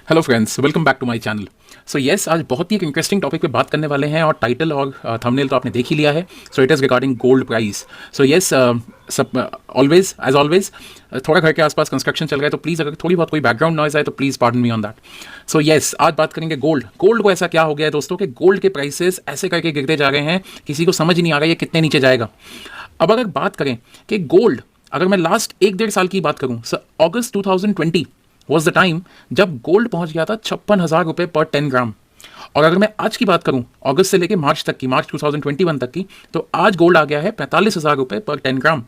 Hello friends, welcome back to my channel. So yes, आज बहुत ही एक इंटरेस्टिंग टॉपिक पे बात करने वाले हैं और टाइटल और थंबनेल तो आपने देख ही लिया है। So it is regarding gold price. So yes, सब ऑलवेज एज ऑलवेज थोड़ा घर के आसपास कंस्ट्रक्शन चल रहा है, तो प्लीज़ अगर थोड़ी बहुत कोई बैकग्राउंड नॉइज आए तो please pardon me on that. So yes, आज बात करेंगे गोल्ड। गोल्ड को ऐसा क्या हो गया है दोस्तों कि गोल्ड के प्राइसेस ऐसे करके गिरते जा रहे हैं, किसी को समझ ही नहीं आ रहा ये कितने नीचे जाएगा। अब अगर बात करें कि गोल्ड, अगर मैं लास्ट 1-1.5 साल की बात करूँ, अगस्त 2020 वॉज द टाइम जब गोल्ड पहुंच गया था 56,000 रुपये पर 10 ग्राम। और अगर मैं आज की बात करूं, अगस्त से लेकर मार्च तक की, मार्च 2021 तक की, तो आज गोल्ड आ गया है 45,000 रुपये पर 10 ग्राम।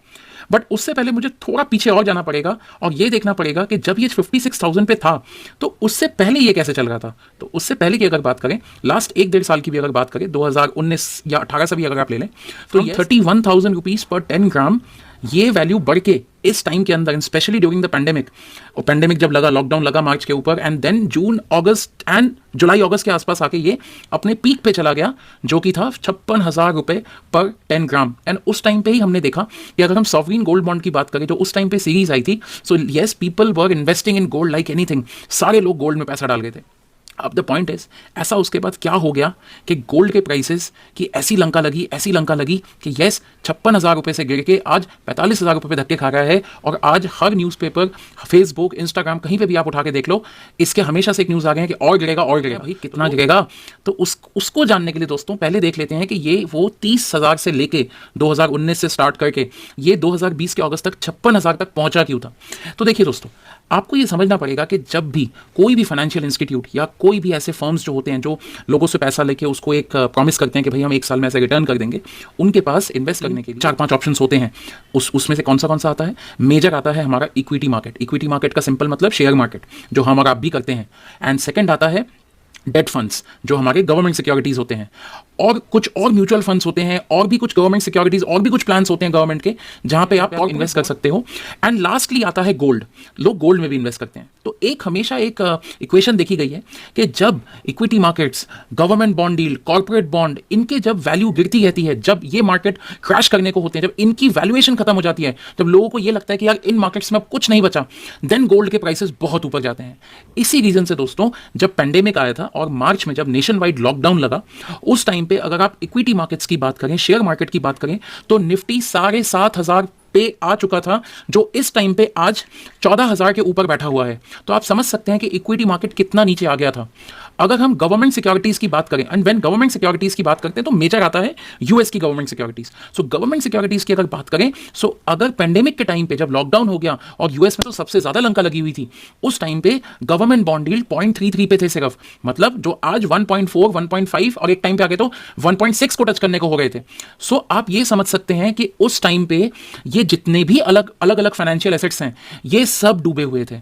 बट उससे पहले मुझे थोड़ा पीछे और जाना पड़ेगा और ये देखना पड़ेगा कि जब ये 56,000 पे था तो उससे पहले ये कैसे चल रहा था। तो उससे पहले की अगर बात करें, लास्ट 1-1.5 साल की भी अगर बात करें, 2019 या 18 से भी अगर आप ले लें, तो 31,000 रुपीज़ पर 10 ग्राम ये वैल्यू बढ़ के इस टाइम के अंदर, स्पेशली ड्यूरिंग द पैंडेमिक, और पैंडेमिक जब लगा, लॉकडाउन लगा मार्च के ऊपर, and then June, August and July August के आसपास आके ये अपने पीक पे चला गया, जो कि था 56,000 रुपये पर 10 ग्राम। एंड उस टाइम पे ही हमने देखा कि अगर हम सॉवरीन गोल्ड बॉन्ड की बात करें, जो उस टाइम पे सीरीज आई थी, so yes, people were investing in gold like anything. सारे लोग गोल्ड में पैसा डाल गए थे। अब द पॉइंट इज, ऐसा उसके बाद क्या हो गया कि गोल्ड के प्राइसेस की ऐसी लंका लगी कि यस, 56,000 रुपये से गिर के आज 45,000 रुपये पे धक्के खा रहा है। और आज हर न्यूज़पेपर, फेसबुक, इंस्टाग्राम, कहीं पे भी आप उठा के देख लो, इसके हमेशा से एक न्यूज़ आ गए हैं कि और गिरेगा भाई, कितना गिरेगा। तो उसको जानने के लिए दोस्तों पहले देख लेते हैं कि ये वो 30,000 से लेके 2019 से स्टार्ट करके ये 2020 के अगस्त तक 56,000 तक पहुंचा क्यों था। तो देखिए दोस्तों, आपको ये समझना पड़ेगा कि जब भी कोई भी फाइनेंशियल इंस्टीट्यूट या कोई भी ऐसे फर्म्स जो होते हैं, जो लोगों से पैसा लेके उसको एक प्रॉमिस करते हैं कि भाई हम 1 साल में ऐसे रिटर्न कर देंगे, उनके पास इन्वेस्ट करने के लिए 4-5 ऑप्शंस होते हैं। उसमें से कौन सा आता है? मेजर आता है हमारा इक्विटी मार्केट। इक्विटी मार्केट का सिंपल मतलब शेयर मार्केट, जो हम और आप भी करते हैं। एंड सेकेंड आता है डेट फंड्स, जो हमारे गवर्नमेंट सिक्योरिटीज होते हैं, और कुछ और म्यूचुअल फंड्स होते हैं, और भी कुछ गवर्नमेंट सिक्योरिटीज, और भी कुछ प्लान्स होते हैं गवर्नमेंट के, जहां पे आप और इन्वेस्ट कर सकते हो। एंड लास्टली आता है गोल्ड। लोग गोल्ड में भी इन्वेस्ट करते हैं। तो हमेशा एक इक्वेशन देखी गई है कि जब equity markets, government bond deal, corporate bond, इनके जब वैल्यू गिरती रहती है, जब ये मार्केट क्रैश करने को होते हैं, जब इनकी वैल्यूएशन खत्म हो जाती है, जब लोगों को ये लगता है कि यार इन मार्केट्स में अब कुछ नहीं बचा, देन गोल्ड के प्राइसेस बहुत ऊपर जाते हैं। इसी रीजन से दोस्तों, जब पेंडेमिक आया था और मार्च में जब नेशन वाइड लॉकडाउन लगा, उस टाइम पे अगर आप इक्विटी मार्केट्स की बात करें, शेयर मार्केट की बात करें, तो निफ्टी 7,500 पे आ चुका था, जो इस टाइम पे आज 14,000 के ऊपर बैठा हुआ है। तो आप समझ सकते हैं कि इक्विटी मार्केट कितना नीचे आ गया था। अगर हम गवर्नमेंट सिक्योरिटीज की बात करें, एंड व्हेन गवर्नमेंट सिक्योरिटीज की बात करते हैं तो मेजर आता है यूएस की government securities. So government securities की अगर बात करें, सो अगर पेंडेमिक के टाइम पे जब लॉकडाउन हो गया और यूएस में तो सबसे ज्यादा लंका लगी हुई थी, उस टाइम पे गवर्नमेंट बॉन्ड डील 0.33 पे थे सिर्फ। मतलब जो आज 1.4, 1.5 और एक टाइम पे आगे तो 1.6 को टच करने को हो गए थे। सो आप ये समझ सकते हैं कि उस टाइम पे ये जितने भी अलग अलग फाइनेंशियल एसेट्स हैं, ये सब डूबे हुए थे।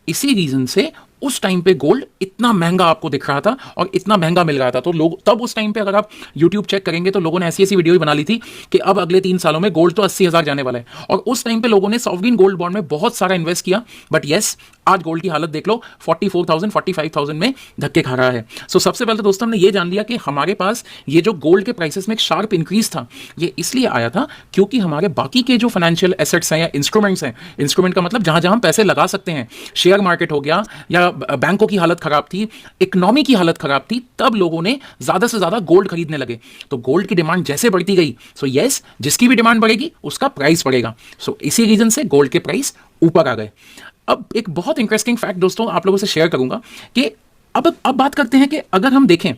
इसी रीजन से उस टाइम पे गोल्ड इतना महंगा आपको दिख रहा था और इतना महंगा मिल रहा था। तो लोग तब उस टाइम पे अगर आप YouTube चेक करेंगे तो लोगों ने ऐसी वीडियो भी बना ली थी कि अब अगले 3 सालों में गोल्ड तो 80,000 जाने वाला है। और उस टाइम पे लोगों ने सॉवरीन गोल्ड बॉन्ड में बहुत सारा इन्वेस्ट किया। बट यस, आज गोल्ड की हालत देख लो, 44,000, 45,000 में धक्के खा रहा है। सो सबसे पहले तो दोस्तों हमने ये जान लिया कि हमारे पास ये जो गोल्ड के प्राइसेस में एक शार्प इंक्रीज था, ये इसलिए आया था क्योंकि हमारे बाकी के जो फाइनेंशियल एसेट्स हैं या इंस्ट्रूमेंट्स हैं, इंस्ट्रूमेंट का मतलब जहां जहां हम पैसे लगा सकते हैं, शेयर मार्केट हो गया या बैंकों की हालत खराब थी, इकोनॉमी की हालत खराब थी, तब लोगों ने ज्यादा से ज्यादा गोल्ड खरीदने लगे। तो गोल्ड की डिमांड जैसे बढ़ती गई, सो यस, जिसकी भी डिमांड बढ़ेगी उसका प्राइस बढ़ेगा। सो इसी रीजन से गोल्ड के प्राइस ऊपर आ गए। अब एक बहुत इंटरेस्टिंग फैक्ट दोस्तों आप लोगों से शेयर करूंगा कि अब बात करते हैं कि अगर हम देखें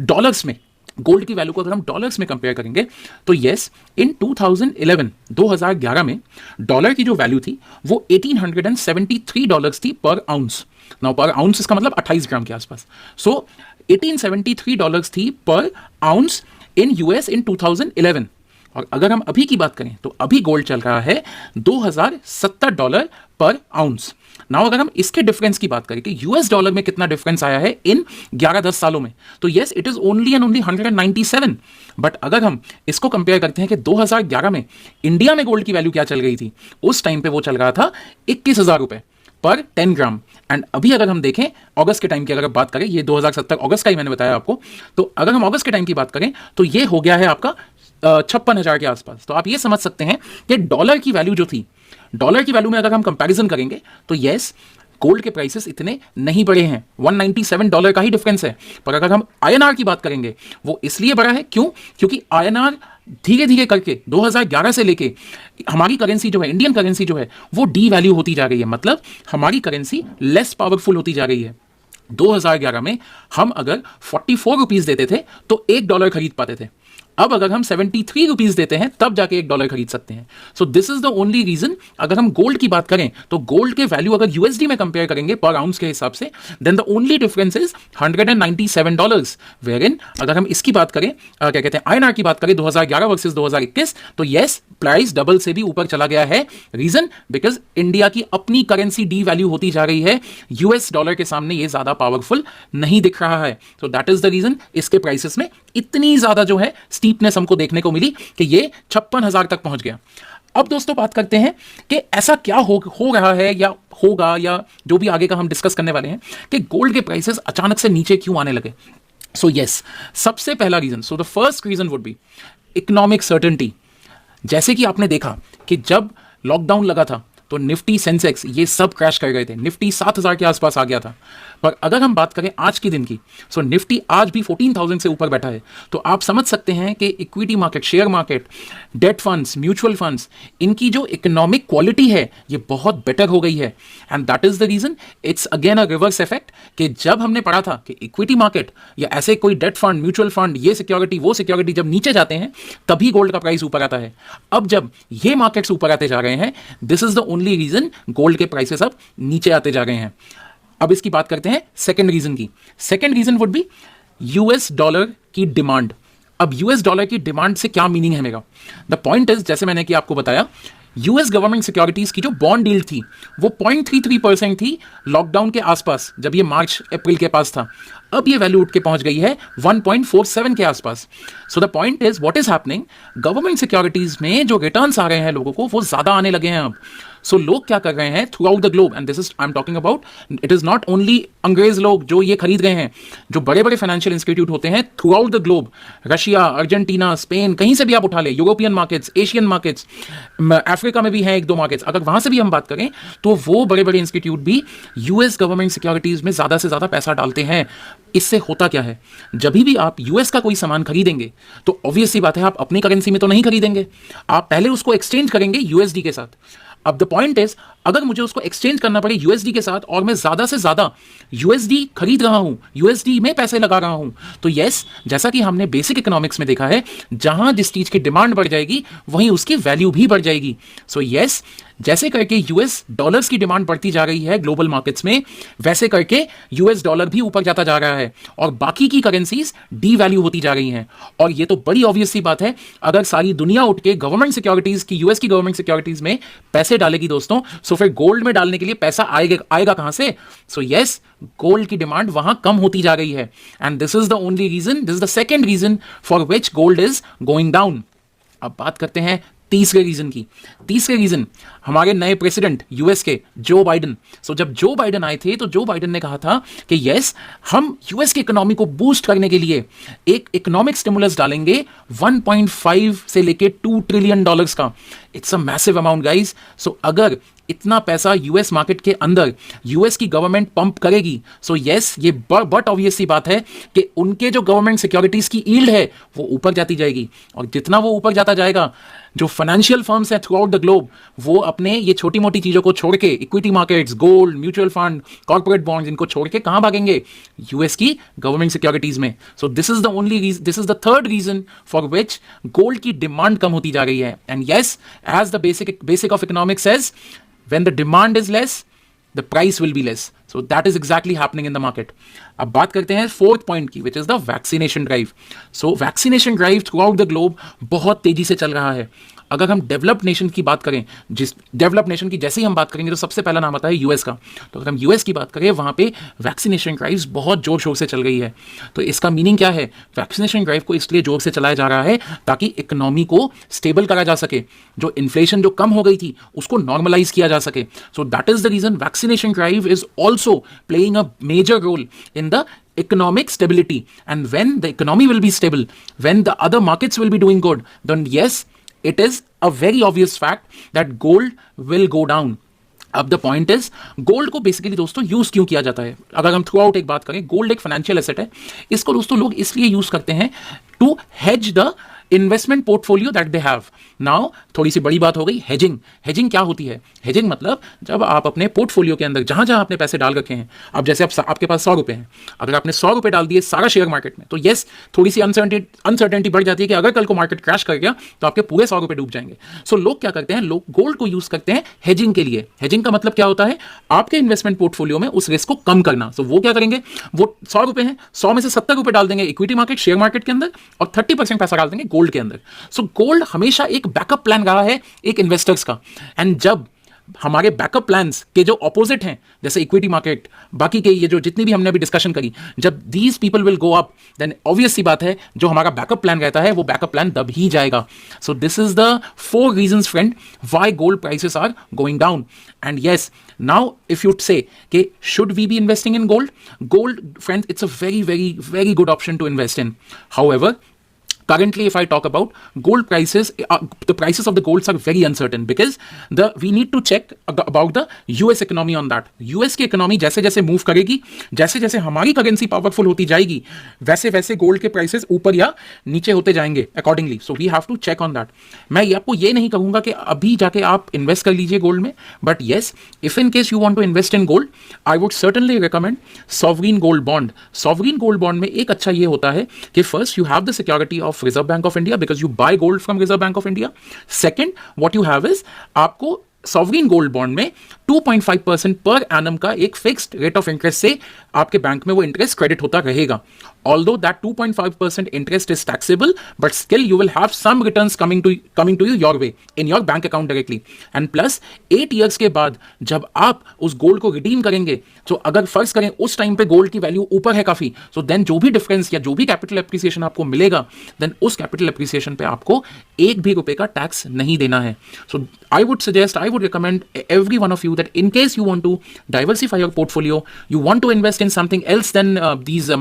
डॉलर्स में गोल्ड की वैल्यू को, अगर हम डॉलर्स में कंपेयर करेंगे, तो यस, इन 2011 में डॉलर की जो वैल्यू थी वो $1,873 थी पर आउंस। नाउ पर आउंस इसका मतलब 28 ग्राम के आसपास। सो $1,873 थी पर आउंस इन यूएस इन 2011। और अगर हम अभी की बात करें तो अभी गोल्ड चल रहा है $2,070 पर आउंस। नाउ अगर हम इसके डिफरेंस की बात करें कि यूएस डॉलर में कितना डिफरेंस आया है इन 11-10 सालों में, तो yes, it is only and only 197। But अगर हम इसको कंपेयर करते हैं कि 2011 में इंडिया में गोल्ड की वैल्यू क्या चल रही थी, उस टाइम पे वो चल रहा था 21,000 रुपए पर 10 ग्राम। एंड अभी अगर हम देखें अगस्त के टाइम की अगर बात करें, ये 2070 अगस्त का ही मैंने बताया आपको, तो अगर हम अगस्त के टाइम की बात करें तो ये हो गया है आपका 56,000 के आसपास। तो आप ये समझ सकते हैं कि डॉलर की वैल्यू जो थी, डॉलर की वैल्यू में अगर हम कंपैरिजन करेंगे तो यस, गोल्ड के प्राइसेस इतने नहीं बढ़े हैं, $197 का ही डिफरेंस है। पर अगर हम आईएनआर की बात करेंगे, वो इसलिए बढ़ा है क्यों? क्योंकि आईएनआर धीरे धीरे करके 2011 से लेके हमारी करेंसी जो है, इंडियन करेंसी जो है, वो डी वैल्यू होती जा रही है। मतलब हमारी करेंसी लेस पावरफुल होती जा रही है। 2011 में हम अगर 44 रुपीज देते थे तो $1 खरीद पाते थे। अब अगर हम 73 रुपीज देते हैं तब जाके $1 खरीद सकते हैं। So this is the only reason. अगर हम गोल्ड की बात करें तो गोल्ड के वैल्यू अगर यूएसडी में कंपेयर करेंगे पर आउंस के हिसाब से, then the only difference is $197। Where अगर हम इसकी बात करें, क्या कहते हैं, आईएनआर की बात करें 2011 वर्सेस 2021, तो यस, प्राइस डबल से भी ऊपर चला गया है। रीजन बिकॉज इंडिया की अपनी करेंसी डी वैल्यू होती जा रही है, यूएस डॉलर के सामने ये ज्यादा पावरफुल नहीं दिख रहा है। So that is the reason इसके प्राइसेस में इतनी ज्यादा जो है स्टीपनेस हमको देखने को मिली कि ये 56,000 तक पहुंच गया। अब दोस्तों बात करते हैं कि ऐसा क्या हो रहा है या होगा, या जो भी आगे का हम डिस्कस करने वाले हैं कि गोल्ड के प्राइसेस अचानक से नीचे क्यों आने लगे। सो यस, सबसे पहला reason, so the first reason would be economic certainty. जैसे कि आपने देखा कि जब लॉकडाउन लगा था तो निफ्टी, सेंसेक्स ये सब क्रैश कर गए थे। निफ्टी 7,000 के आसपास आ गया था। पर अगर हम बात करें आज के दिन की, सो निफ्टी आज भी 14,000 से ऊपर बैठा है। तो आप समझ सकते हैं कि equity market, share market, date funds, mutual funds, इनकी जो इकोनॉमिक क्वालिटी है ये बहुत बेटर हो गई है। And that is the reason, it's again a reverse effect, कि जब हमने पढ़ा था कि इक्विटी मार्केट या ऐसे कोई डेट फंड, म्यूचुअल फंड, ये सिक्योरिटी, वो सिक्योरिटी जब नीचे जाते हैं तभी गोल्ड का प्राइस ऊपर आता है। अब जब ये मार्केट्स ऊपर आते जा रहे हैं, this is the only reason gold के प्राइसेस अब नीचे आते जा रहे हैं। अब इसकी बात करते हैं सेकंड रीजन की। Second reason would be US dollar की डिमांड। अब यूएस डॉलर की डिमांड से क्या मीनिंग है मेरा? द पॉइंट इज, जैसे मैंने कि आपको बताया, यूएस गवर्नमेंट सिक्योरिटीज की जो बॉन्ड डील थी वो 0.33% थी लॉकडाउन के आसपास, जब ये मार्च अप्रैल के पास था। अब ये वैल्यू उठ के पहुंच गई है 1.47 के आसपास। So the point is, what is happening, government securities में जो रिटर्न्स आ रहे हैं लोगों को, वो ज्यादा आने लगे हैं अब। सो लोग क्या कर रहे हैं through out the globe, and this is I am talking about, it is not only अंग्रेज लोग जो ये खरीद रहे हैं, जो बड़े बड़े फाइनेंशियल इंस्टीट्यूट होते हैं through out the globe, Russia, Argentina, Spain, कहीं से भी आप उठा ले, European markets, Asian markets, Africa में भी हैं एक दो मार्केट्स, अगर वहां से भी हम बात करें तो वो बड़े बड़े इंस्टीट्यूट भी यूएस गवर्नमेंट सिक्योरिटीज में ज्यादा से ज्यादा पैसा डालते हैं। इससे होता क्या है, जब भी आप यूएस का कोई सामान खरीदेंगे तो ऑब्वियस सी बात है आप अपनी करेंसी में तो नहीं खरीदेंगे, आप पहले उसको एक्सचेंज करेंगे यूएसडी के साथ। अब द पॉइंट इज, अगर मुझे उसको एक्सचेंज करना पड़े यूएसडी के साथ और मैं ज्यादा से ज्यादा यूएसडी खरीद रहा हूं, यूएसडी में पैसे लगा रहा हूं, तो यस, जैसा कि हमने बेसिक इकोनॉमिक्स में देखा है, जहां जिस चीज की डिमांड बढ़ जाएगी वहीं उसकी वैल्यू भी बढ़ जाएगी। सो यस, जैसे करके यूएस डॉलर्स की डिमांड बढ़ती जा रही है ग्लोबल मार्केट्स में, वैसे करके यूएस डॉलर भी ऊपर जाता जा रहा है और बाकी की करेंसीज डी वैल्यू होती जा रही हैं। और ये तो बड़ी ऑब्वियस सी बात है, अगर सारी दुनिया उठ के गवर्नमेंट सिक्योरिटीज की, यूएस की गवर्नमेंट सिक्योरिटीज में पैसे डालेगी दोस्तों, सो फिर गोल्ड में डालने के लिए पैसा आएगा कहां से? सो यस, गोल्ड की डिमांड वहां कम होती जा रही है, and this is the only reason, this is the second reason for which gold is going down. अब बात करते हैं तीसरे रीजन की। तीसरे रीजन, हमारे नए प्रेसिडेंट यूएस के जो बाइडन। सो जब जो बाइडन आए थे तो जो बाइडन ने कहा था कि यस, हम यूएस की इकोनॉमी को बूस्ट करने के लिए एक इकोनॉमिक स्टिमुलस डालेंगे 1.5 से लेके $2 ट्रिलियन का। It's a massive amount guys. So अगर इतना पैसा यूएस मार्केट के अंदर यूएस की गवर्नमेंट पंप करेगी, सो यस, ये बट ऑब्वियस सी बात है कि उनके जो गवर्नमेंट सिक्योरिटीज की यील्ड है वो ऊपर जाती जाएगी, और जितना वो ऊपर जाता जाएगा, जो फाइनेंशियल फर्म्स हैं थ्रू आउट द ग्लोब, वो अपने ये छोटी मोटी चीजों को छोड़ के, equity markets, gold, mutual fund, corporate bonds, इनको छोड़ के कहां भागेंगे? यूएस की गवर्नमेंट सिक्योरिटीज में। So this is the only reason, this is the third reason for which gold की डिमांड कम होती जा रही है। And yes, as the basic of economics says, when the demand is less, the price will be less. So that is exactly happening in the market. अब बात करते हैं फोर्थ पॉइंट की, which is the vaccination drive. So vaccination drive throughout the globe बहुत तेजी से चल रहा है। अगर हम डेवलप्ड नेशन की बात करें, जिस डेवलप्ड नेशन की जैसे ही हम बात करेंगे तो सबसे पहला नाम आता है यूएस का। तो अगर हम यूएस की बात करें, वहां पे वैक्सीनेशन ड्राइव्स बहुत जोर शोर से चल रही है। तो इसका मीनिंग क्या है? वैक्सीनेशन ड्राइव को इसलिए जोर से चलाया जा रहा है ताकि इकोनॉमी को स्टेबल करा जा सके, जो इन्फ्लेशन जो कम हो गई थी उसको नॉर्मलाइज किया जा सके। So that is the reason vaccination drive is also playing a major role in the economic stability. And when the economy will be stable, when the other markets will be doing good, then yes, it is a very obvious fact that gold will go down. अब the point is, gold को basically दोस्तों use क्यों किया जाता है? अगर हम through out एक बात करें, गोल्ड एक फाइनेंशियल एसेट है। इसको दोस्तों लोग इसलिए यूज करते हैं to hedge the investment portfolio that they have. Now थोड़ी सी बड़ी बात हो गई, हेजिंग। हेजिंग क्या होती है? हेजिंग मतलब जब आप अपने पोर्टफोलियो के अंदर जहां जहां आपने पैसे डाल रखे हैं, अब जैसे आपके पास 100 रुपए हैं, अगर आपने 100 रुपए डाल दिए सारा शेयर मार्केट में, तो यस थोड़ी सी अनसर्टेनिटी बढ़ जाती है कि अगर कल को मार्केट क्रैश कर गया तो आपके पूरे 100 रुपए डूब जाएंगे। सो लोग क्या करते हैं, लोग गोल्ड को यूज करते हैं हेजिंग के लिए। हेजिंग का मतलब क्या होता है? आपके इन्वेस्टमेंट पोर्टफोलियो में उस रिस्क को कम करना। सो वो क्या करेंगे, वो 100 रुपए हैं, 100 में से 70 रुपए डाल देंगे इक्विटी मार्केट, शेयर मार्केट के अंदर, और 30% पैसा डाल देंगे गोल्ड के अंदर। सो गोल्ड हमेशा एक बैकअप प्लान रहा है एक इन्वेस्टर्स का। एंड जब हमारे बैकअप प्लान्स के जो ऑपोजिट हैं, जैसे इक्विटी मार्केट, बाकी के ये जो जितनी भी हमने अभी डिस्कशन करी, जब these people will go up, then obvious सी बात है जो हमारा बैकअप प्लान रहता है वो बैकअप प्लान दब ही जाएगा। So this is the 4 reasons friend why gold prices are going down. And yes, now if you say कि should we be investing in gold? Gold friends, it's a very very very good option to invest in. However, currently if I talk about gold prices, the prices of the golds are very uncertain because we need to check about the US economy on that. US की economy जैसे जैसे move करेगी, जैसे जैसे हमारी currency powerful होती जाएगी, वैसे वैसे गोल्ड के प्राइसेस ऊपर या नीचे होते जाएंगे accordingly. So we have to check on that. मैं आपको ये नहीं कहूँगा कि अभी जाके आप इन्वेस्ट कर लीजिए गोल्ड में, but yes, if in case you want to invest in gold, I would certainly recommend sovereign gold bond. Sovereign gold bond में एक अच्छा ये होता है कि first you have the security of Reserve Bank of India because you buy gold from Reserve Bank of India. Second, what you have is आपको sovereign gold bond में 2.5% per annum का एक फिक्स्ड रेट ऑफ इंटरेस्ट से आपके bank में वो interest credit होता रहेगा। Although that 2.5% interest is taxable, but still you will have some returns coming to you your way in your bank account directly. And plus 8 years के बाद जब आप उस गोल्ड को रिडीम करेंगे, तो अगर फर्ज करें उस टाइम पे गोल्ड की वैल्यू ऊपर है काफी, so then जो भी डिफरेंस या जो भी कैपिटल एप्रिसिएशन आपको मिलेगा, then उस कैपिटल एप्रिसिएशन पे आपको एक भी रुपए का टैक्स नहीं देना है। So I would recommend every one of you that in case you want to diversify your portfolio, you want to invest in something else than these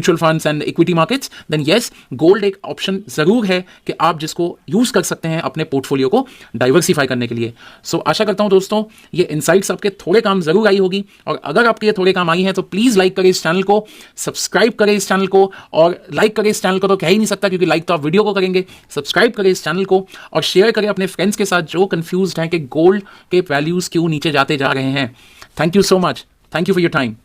mutual funds and equity markets, then yes, gold एक option जरूर है कि आप जिसको use कर सकते हैं अपने पोर्टफोलियो को डाइवर्सिफाई करने के लिए। सो आशा करता हूं दोस्तों ये इनसाइट्स आपके थोड़े काम जरूर आई होगी, और अगर आपके ये थोड़े काम आई हैं तो प्लीज लाइक करें इस चैनल को, सब्सक्राइब करें इस चैनल को, और लाइक करें इस चैनल को तो कह ही नहीं सकता क्योंकि लाइक तो आप वीडियो को करेंगे, सब्सक्राइब करें इस चैनल को और शेयर करें अपने फ्रेंड्स के साथ जो कंफ्यूज्ड हैं कि गोल्ड के वैल्यूज क्यों नीचे जाते जा रहे हैं। Thank you so much, thank you for your time.